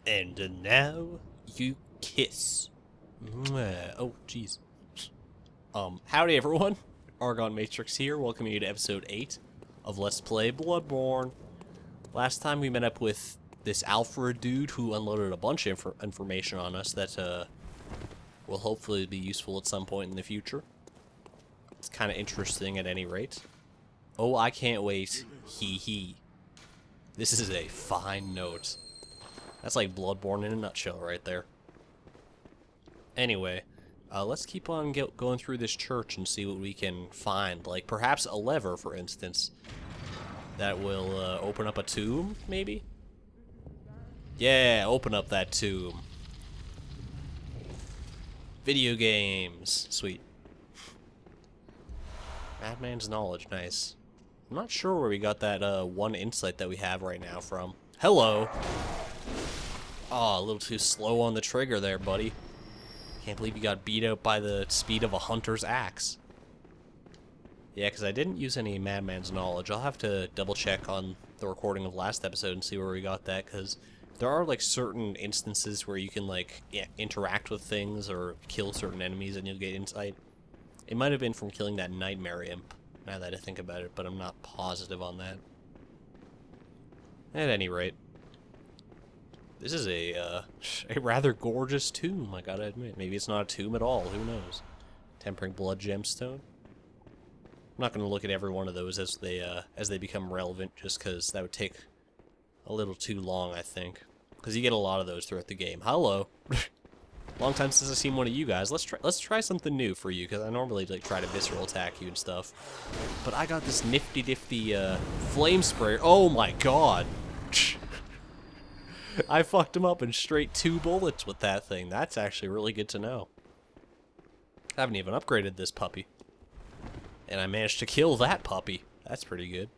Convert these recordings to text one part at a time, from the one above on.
And now you kiss. Mwah. Oh, jeez. Howdy everyone. ArgonMatrix here, welcoming you to episode 8 of Let's Play Bloodborne. Last time we met up with this Alfred dude who unloaded a bunch of information on us that will hopefully be useful at some point in the future. It's kind of interesting at any rate. Oh, I can't wait. Hee hee. This is a fine note. That's like Bloodborne in a nutshell right there. Anyway, let's keep on going through this church and see what we can find. Like perhaps a lever, for instance, that will open up a tomb, maybe? Yeah, open up that tomb. Video games. Sweet. Madman's knowledge, nice. I'm not sure where we got that one insight that we have right now from. Hello! Oh, a little too slow on the trigger there, buddy. Can't believe you got beat out by the speed of a hunter's axe. Yeah, because I didn't use any Madman's knowledge. I'll have to double check on the recording of last episode and see where we got that, because there are like certain instances where you can like interact with things or kill certain enemies and you'll get insight. It might have been from killing that nightmare imp, now that I think about it, but I'm not positive on that. At any rate, this is a rather gorgeous tomb, I gotta admit. Maybe it's not a tomb at all, who knows? Tempering blood gemstone. I'm not gonna look at every one of those as they become relevant, just because that would take a little too long, I think. Because you get a lot of those throughout the game. Hello. Long time since I've seen one of you guys. Let's try something new for you, because I normally like try to visceral attack you and stuff. But I got this nifty flame sprayer. Oh my god. I fucked him up in straight 2 bullets with that thing. That's actually really good to know. I haven't even upgraded this puppy. And I managed to kill that puppy. That's pretty good.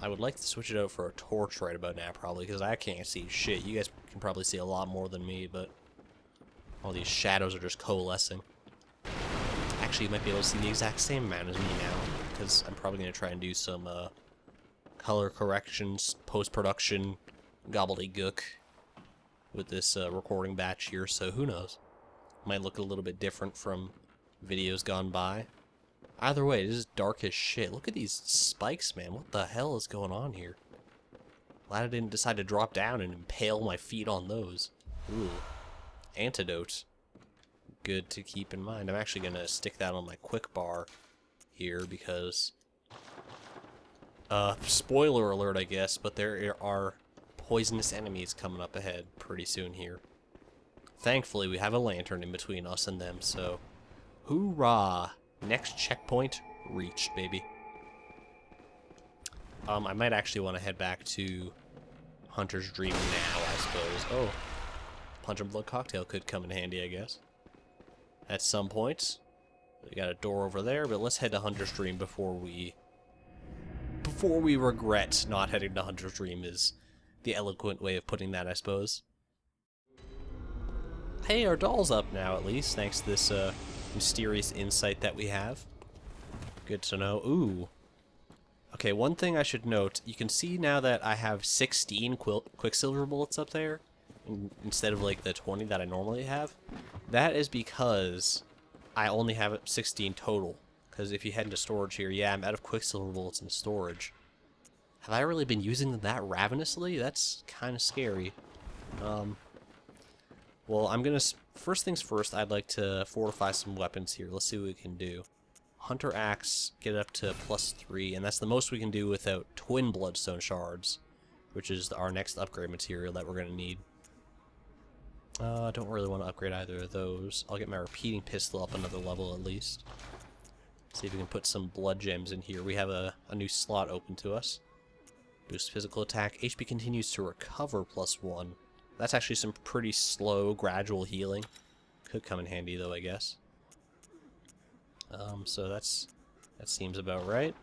I would like to switch it out for a torch right about now, probably, because I can't see shit. You guys can probably see a lot more than me, but all these shadows are just coalescing. Actually, you might be able to see the exact same amount as me now, because I'm probably going to try and do some color corrections, post-production, gobbledygook with this recording batch here, so who knows. Might look a little bit different from videos gone by. Either way, this is dark as shit. Look at these spikes, man. What the hell is going on here? Glad I didn't decide to drop down and impale my feet on those. Ooh. Antidote. Good to keep in mind. I'm actually going to stick that on my quick bar here because... spoiler alert, I guess, but there are poisonous enemies coming up ahead pretty soon here. Thankfully, we have a lantern in between us and them, so... Hoorah! Next checkpoint reached, baby. I might actually want to head back to Hunter's Dream now, I suppose. Oh, Punch and Blood Cocktail could come in handy, I guess. At some point. We got a door over there, but let's head to Hunter's Dream before we regret not heading to Hunter's Dream is the eloquent way of putting that, I suppose. Hey, our doll's up now, at least, thanks to this, mysterious insight that we have. Good to know. Ooh. Okay, one thing I should note, you can see now that I have 16 Quicksilver bullets up there, instead of like the 20 that I normally have. That is because I only have 16 total. Because if you head into storage here, yeah, I'm out of Quicksilver bullets in storage. Have I really been using them that ravenously? That's kind of scary. Well, I'm gonna... First things first, I'd like to fortify some weapons here. Let's see what we can do. Hunter Axe, get up to +3, and that's the most we can do without twin bloodstone shards, which is our next upgrade material that we're gonna need. I don't really want to upgrade either of those. I'll get my repeating pistol up another level at least. See if we can put some blood gems in here. We have a new slot open to us. Boost physical attack. HP continues to recover +1. That's actually some pretty slow, gradual healing. Could come in handy, though, I guess. So that seems about right.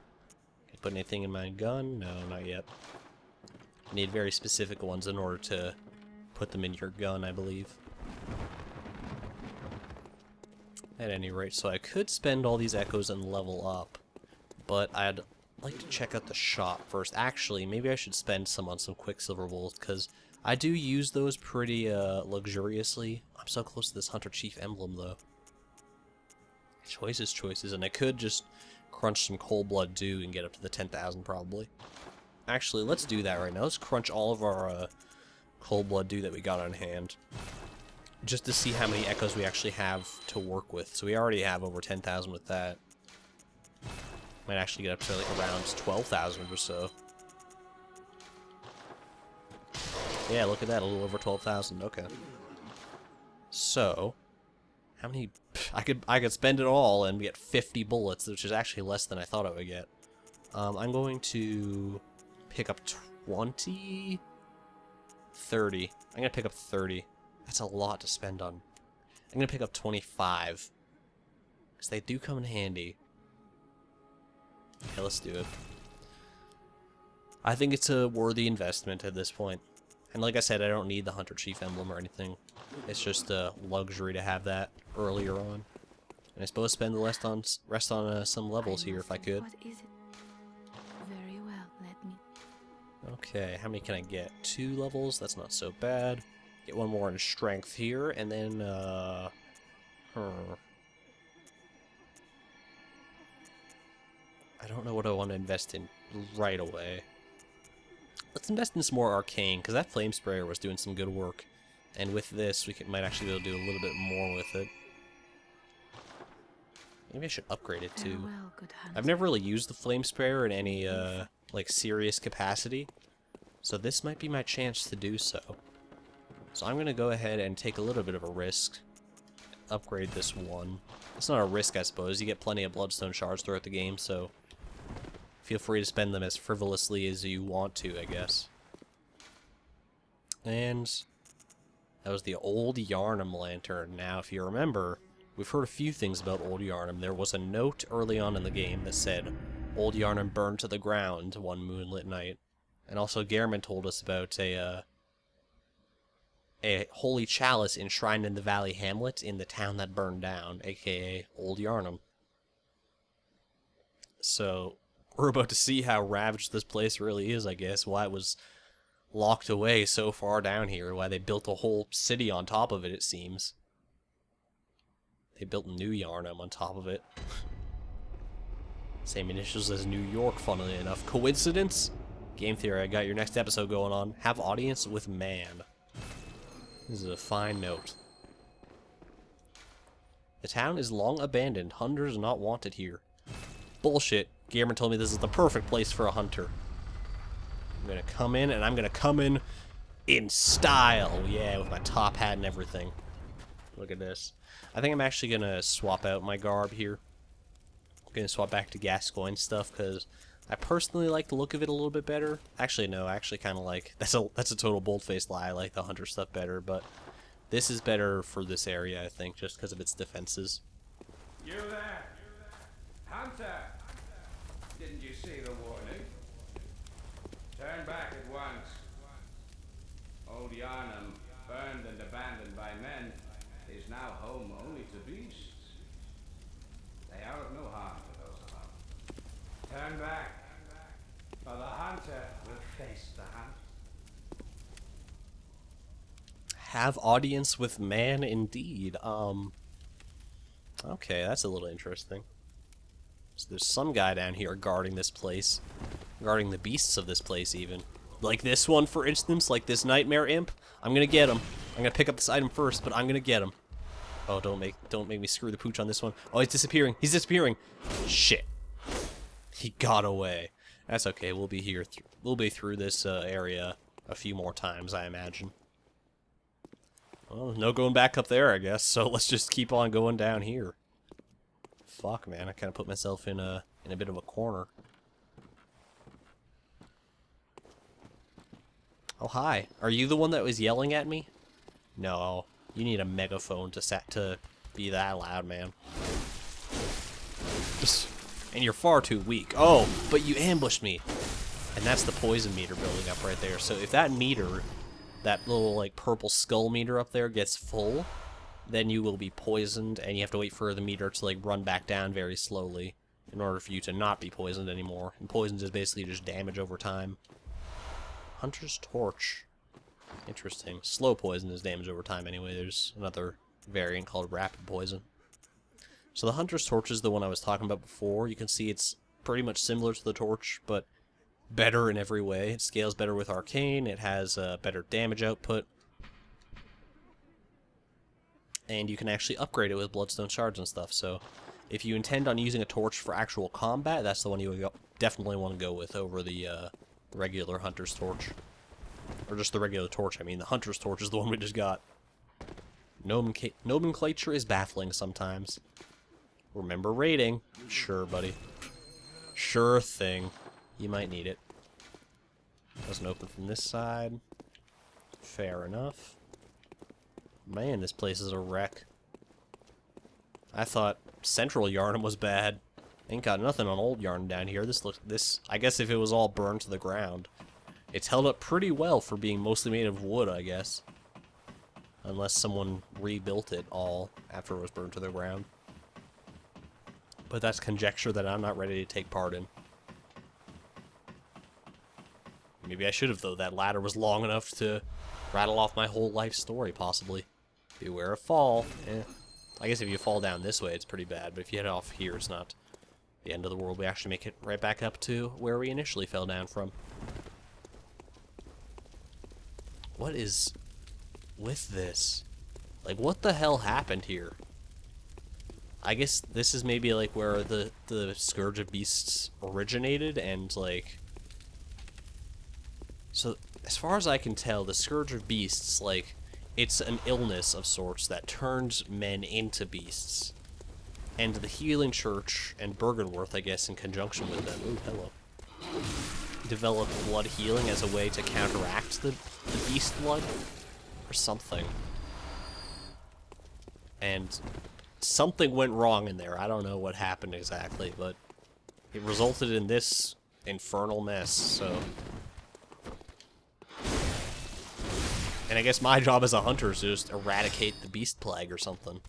Can I put anything in my gun? No, not yet. You need very specific ones in order to put them in your gun, I believe. At any rate, so I could spend all these echoes and level up, but I'd like to check out the shop first. Actually, maybe I should spend some on some Quicksilver bullets, because I do use those pretty luxuriously. I'm so close to this Hunter Chief emblem, though. Choices, choices, and I could just crunch some cold blood dew and get up to the 10,000 probably. Actually, let's do that right now. Let's crunch all of our cold blood dew that we got on hand, just to see how many echoes we actually have to work with. So we already have over 10,000 with that. Might actually get up to like around 12,000 or so. Yeah, look at that, a little over 12,000. Okay. So, how many? I could spend it all and get 50 bullets, which is actually less than I thought I would get. I'm going to pick up 20, 30. I'm gonna pick up 30. That's a lot to spend on. I'm gonna pick up 25 because they do come in handy. Okay, let's do it. I think it's a worthy investment at this point. And like I said, I don't need the Hunter Chief emblem or anything. It's just a luxury to have that earlier on. And I suppose spend the rest on some levels here if I could. What is it? Very well, let me. Okay, how many can I get? 2 levels, that's not so bad. Get one more in strength here, and then, I don't know what I want to invest in right away. Let's invest in some more arcane, because that flame sprayer was doing some good work. And with this, we might actually be able to do a little bit more with it. Maybe I should upgrade it too. Farewell, good hunter. I've never really used the flame sprayer in any like serious capacity, so this might be my chance to do so. So I'm gonna go ahead and take a little bit of a risk. Upgrade this one. It's not a risk, I suppose. You get plenty of bloodstone shards throughout the game, so feel free to spend them as frivolously as you want to, I guess. And that was the Old Yharnam lantern. Now, if you remember, we've heard a few things about Old Yharnam. There was a note early on in the game that said, Old Yharnam burned to the ground one moonlit night. And also, Gehrman told us about a holy chalice enshrined in the Valley Hamlet in the town that burned down, aka Old Yharnam. So, we're about to see how ravaged this place really is, I guess. Why it was locked away so far down here. Why they built a whole city on top of it, it seems. They built New Yharnam on top of it. Same initials as New York, funnily enough. Coincidence? Game theory, I got your next episode going on. Have audience with man. This is a fine note. The town is long abandoned. Hunters not wanted here. Bullshit. Gamer told me this is the perfect place for a hunter. I'm gonna come in, and I'm gonna come in style. Yeah, with my top hat and everything. Look at this. I think I'm actually gonna swap out my garb here. I'm gonna swap back to Gascoigne stuff, because I personally like the look of it a little bit better. Actually, no, I actually kind of like... That's a total bold-faced lie. I like the hunter stuff better, but this is better for this area, I think, just because of its defenses. You there! Hunter! Didn't you see the warning? Turn back at once. Old Yharnam, burned and abandoned by men, is now home only to beasts. They are of no harm to those alone. Turn back, or the hunter will face the hunt. Have audience with man, indeed. Okay, that's a little interesting. So there's some guy down here guarding this place. Guarding the beasts of this place, even. Like this one, for instance, like this nightmare imp. I'm gonna get him. I'm gonna pick up this item first, but I'm gonna get him. Oh, don't make me screw the pooch on this one. Oh, he's disappearing. He's disappearing. Shit. He got away. That's okay. We'll be here. We'll be through this area a few more times, I imagine. Well, no going back up there, I guess. So let's just keep on going down here. Fuck, man. I kind of put myself in a bit of a corner. Oh, hi. Are you the one that was yelling at me? No. You need a megaphone to be that loud, man. And you're far too weak. Oh, but you ambushed me. And that's the poison meter building up right there. So if that meter, that little, like, purple skull meter up there gets full, then you will be poisoned, and you have to wait for the meter to, like, run back down very slowly in order for you to not be poisoned anymore. And poison is basically just damage over time. Hunter's Torch. Interesting. Slow poison is damage over time anyway. There's another variant called rapid poison. So the Hunter's Torch is the one I was talking about before. You can see it's pretty much similar to the Torch, but better in every way. It scales better with Arcane. It has better damage output. And you can actually upgrade it with Bloodstone Shards and stuff. So if you intend on using a Torch for actual combat, that's the one you would definitely want to go with over the regular Hunter's Torch. Or just the regular Torch, I mean. The Hunter's Torch is the one we just got. Nomenclature is baffling sometimes. Remember rating. Sure, buddy. Sure thing. You might need it. Doesn't open from this side. Fair enough. Man, this place is a wreck. I thought Central Yharnam was bad. Ain't got nothing on Old Yharnam down here. This I guess if it was all burned to the ground. It's held up pretty well for being mostly made of wood, I guess. Unless someone rebuilt it all after it was burned to the ground. But that's conjecture that I'm not ready to take part in. Maybe I should have, though. That ladder was long enough to rattle off my whole life story, possibly. Beware of fall. I guess if you fall down this way, it's pretty bad. But if you head off here, it's not the end of the world. We actually make it right back up to where we initially fell down from. What is with this? Like, what the hell happened here? I guess this is maybe, like, where the Scourge of Beasts originated, and, like... So, as far as I can tell, the Scourge of Beasts, like, it's an illness of sorts that turns men into beasts. And the Healing Church and Bergenworth, I guess, in conjunction with them... Ooh, hello. Developed blood healing as a way to counteract the beast blood or something. And something went wrong in there. I don't know what happened exactly, but it resulted in this infernal mess, so... And I guess my job as a hunter is to just eradicate the beast plague or something.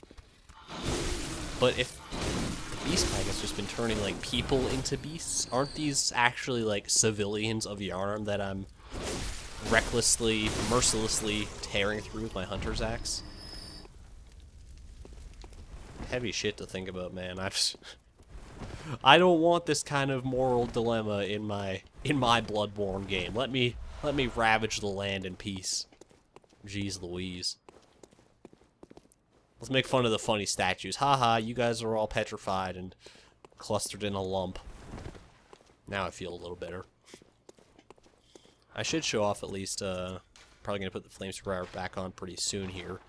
But if the beast plague has just been turning, like, people into beasts, aren't these actually, like, civilians of Yharnam that I'm recklessly, mercilessly tearing through with my hunter's axe? Heavy shit to think about, man. I don't want this kind of moral dilemma in my Bloodborne game. Let me ravage the land in peace. Jeez Louise. Let's make fun of the funny statues. Haha, you guys are all petrified and clustered in a lump. Now I feel a little better. I should show off at least, probably going to put the flame sprayer back on pretty soon here.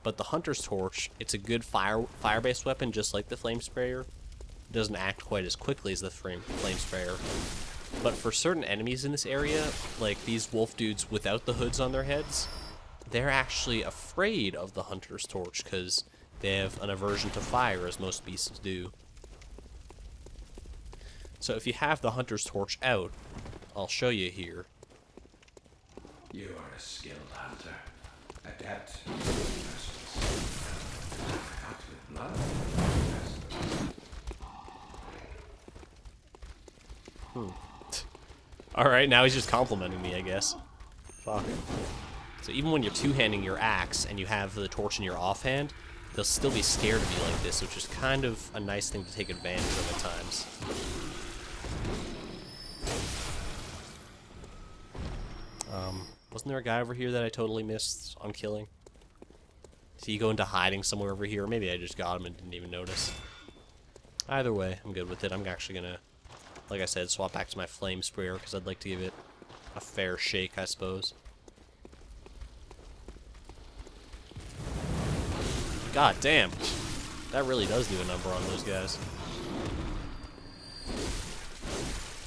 But the Hunter's Torch, it's a good fire-based weapon, just like the flame sprayer. It doesn't act quite as quickly as the flame sprayer. But for certain enemies in this area, like these wolf dudes without the hoods on their heads, they're actually afraid of the Hunter's Torch because they have an aversion to fire, as most beasts do. So if you have the Hunter's Torch out, I'll show you here. You are a skilled hunter, adept, out with blood. Alright, now he's just complimenting me, I guess. Fuck. So even when you're two-handing your axe and you have the torch in your offhand, they'll still be scared of you like this, which is kind of a nice thing to take advantage of at times. Wasn't there a guy over here that I totally missed on killing? Did he go into hiding somewhere over here? Maybe I just got him and didn't even notice. Either way, I'm good with it. I'm actually gonna, like I said, swap back to my flame sprayer because I'd like to give it a fair shake, I suppose. God damn. That really does do a number on those guys.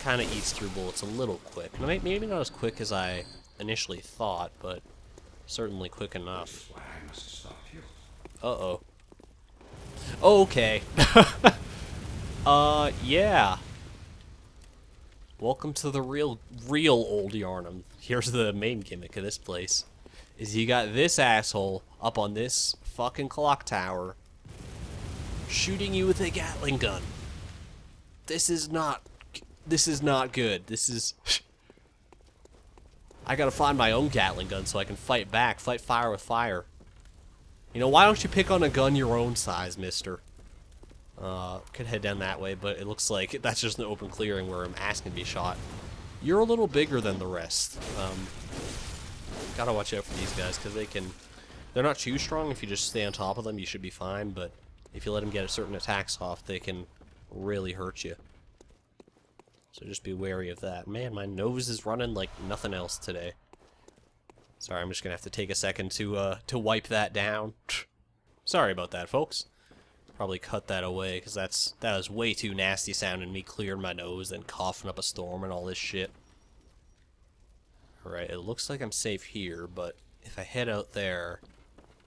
Kind of eats through bullets a little quick. Maybe not as quick as I initially thought, but certainly quick enough. Why I must stop you. Uh-oh. Okay. Yeah. Welcome to the real Old Yharnam. Here's the main gimmick of this place. Is you got this asshole up on this fucking clock tower shooting you with a Gatling gun. This is not good. This is... I gotta find my own Gatling gun so I can fight back, fight fire with fire. You know, why don't you pick on a gun your own size, mister? Could head down that way, but it looks like that's just an open clearing where I'm asking to be shot. You're a little bigger than the rest. Gotta watch out for these guys, because they're not too strong. If you just stay on top of them, you should be fine, but if you let them get a certain attacks off, they can really hurt you. So just be wary of that. Man, my nose is running like nothing else today. Sorry, I'm just gonna have to take a second to wipe that down. Sorry about that, folks. Probably cut that away, because that was way too nasty sounding, me clearing my nose and coughing up a storm and all this shit. Alright, it looks like I'm safe here, but if I head out there,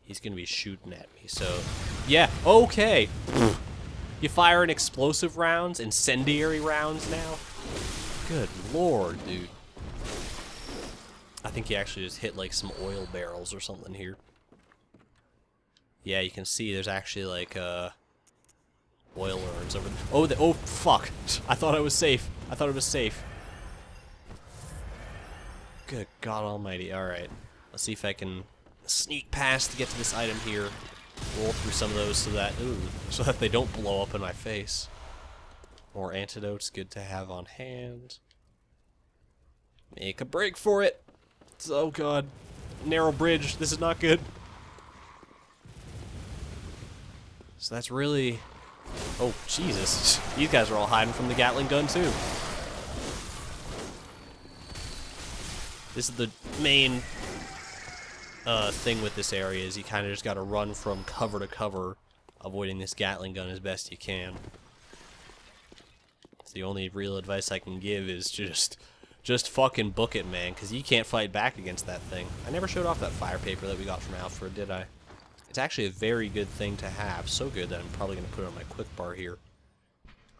he's gonna be shooting at me, so... Yeah, okay! You firing explosive rounds, incendiary rounds now? Good lord, dude. I think he actually just hit like some oil barrels or something here. Yeah, you can see there's actually like, oil urns over there. Oh, fuck. I thought I was safe. I thought it was safe. Good God almighty. Alright. Let's see if I can sneak past to get to this item here. Roll through some of those so that they don't blow up in my face. More antidotes. Good to have on hand. Make a break for it. Oh God. Narrow bridge. This is not good. So that's really... Oh, Jesus. These guys are all hiding from the Gatling gun, too. This is the main thing with this area, is you kind of just got to run from cover to cover, avoiding this Gatling gun as best you can. So the only real advice I can give is just fucking book it, man, because you can't fight back against that thing. I never showed off that fire paper that we got from Alfred, did I? It's actually a very good thing to have. So good that I'm probably going to put it on my quick bar here.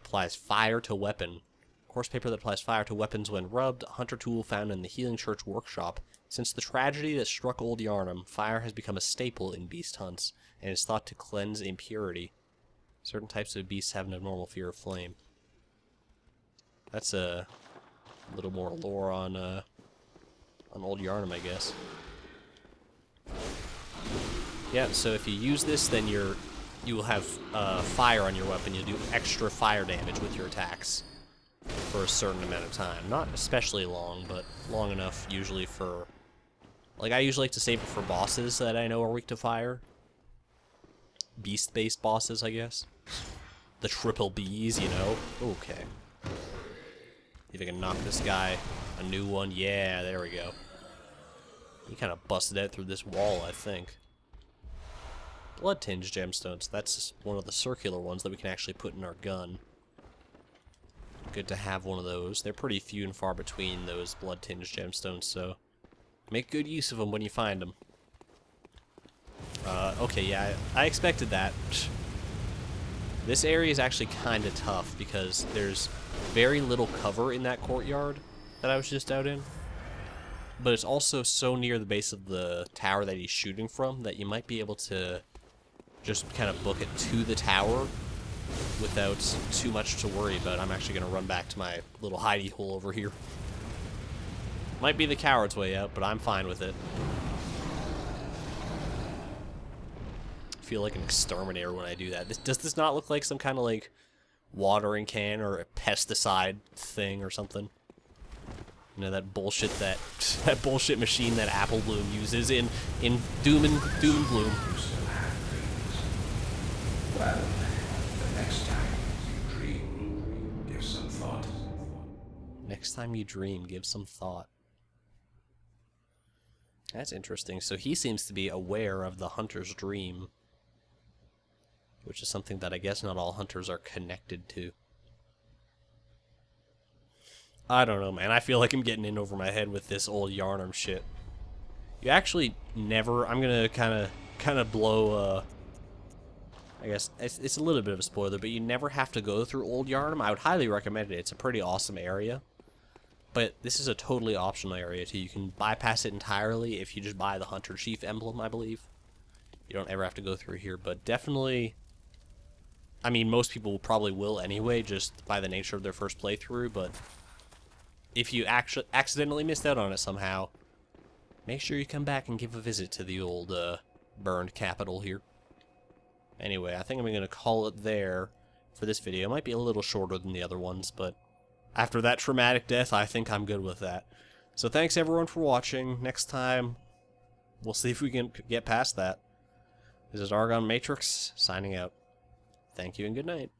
Applies fire to weapon. Course paper that applies fire to weapons when rubbed. A hunter tool found in the Healing Church workshop. Since the tragedy that struck Old Yharnam, fire has become a staple in beast hunts, and is thought to cleanse impurity. Certain types of beasts have an abnormal fear of flame. That's a little more lore on Old Yharnam, I guess. Yeah, so if you use this, then you will have fire on your weapon. You'll do extra fire damage with your attacks for a certain amount of time. Not especially long, but long enough usually for... Like, I usually like to save it for bosses that I know are weak to fire. Beast-based bosses, I guess. The triple Bs, you know? Okay. If I can knock this guy a new one. Yeah, there we go. He kind of busted out through this wall, I think. Blood-tinged gemstones. That's one of the circular ones that we can actually put in our gun. Good to have one of those. They're pretty few and far between, those blood-tinged gemstones, so make good use of them when you find them. Okay, yeah, I expected that. This area is actually kind of tough because there's very little cover in that courtyard that I was just out in. But it's also so near the base of the tower that he's shooting from that you might be able to just kind of book it to the tower without too much to worry about. I'm actually going to run back to my little hidey hole over here. Might be the coward's way out, but I'm fine with it. I feel like an exterminator when I do that. Does this not look like some kind of like watering can or a pesticide thing or something? You know, that bullshit that bullshit machine that Apple Bloom uses in Doom and Gloom. Well, the next time you dream, give some thought. Next time you dream, give some thought. That's interesting. So he seems to be aware of the hunter's dream, which is something that I guess not all hunters are connected to. I don't know, man. I feel like I'm getting in over my head with this Old Yharnam shit. You actually never... I'm gonna kind of blow, I guess it's a little bit of a spoiler, but you never have to go through Old Yharnam. I would highly recommend it. It's a pretty awesome area. But this is a totally optional area, too. You can bypass it entirely if you just buy the Hunter Chief emblem, I believe. You don't ever have to go through here, but definitely... I mean, most people probably will anyway, just by the nature of their first playthrough, but... if you actually accidentally missed out on it somehow, make sure you come back and give a visit to the old burned capital here. Anyway, I think I'm going to call it there for this video. It might be a little shorter than the other ones, but after that traumatic death, I think I'm good with that. So thanks everyone for watching. Next time, we'll see if we can get past that. This is ArgonMatrix, signing out. Thank you and good night.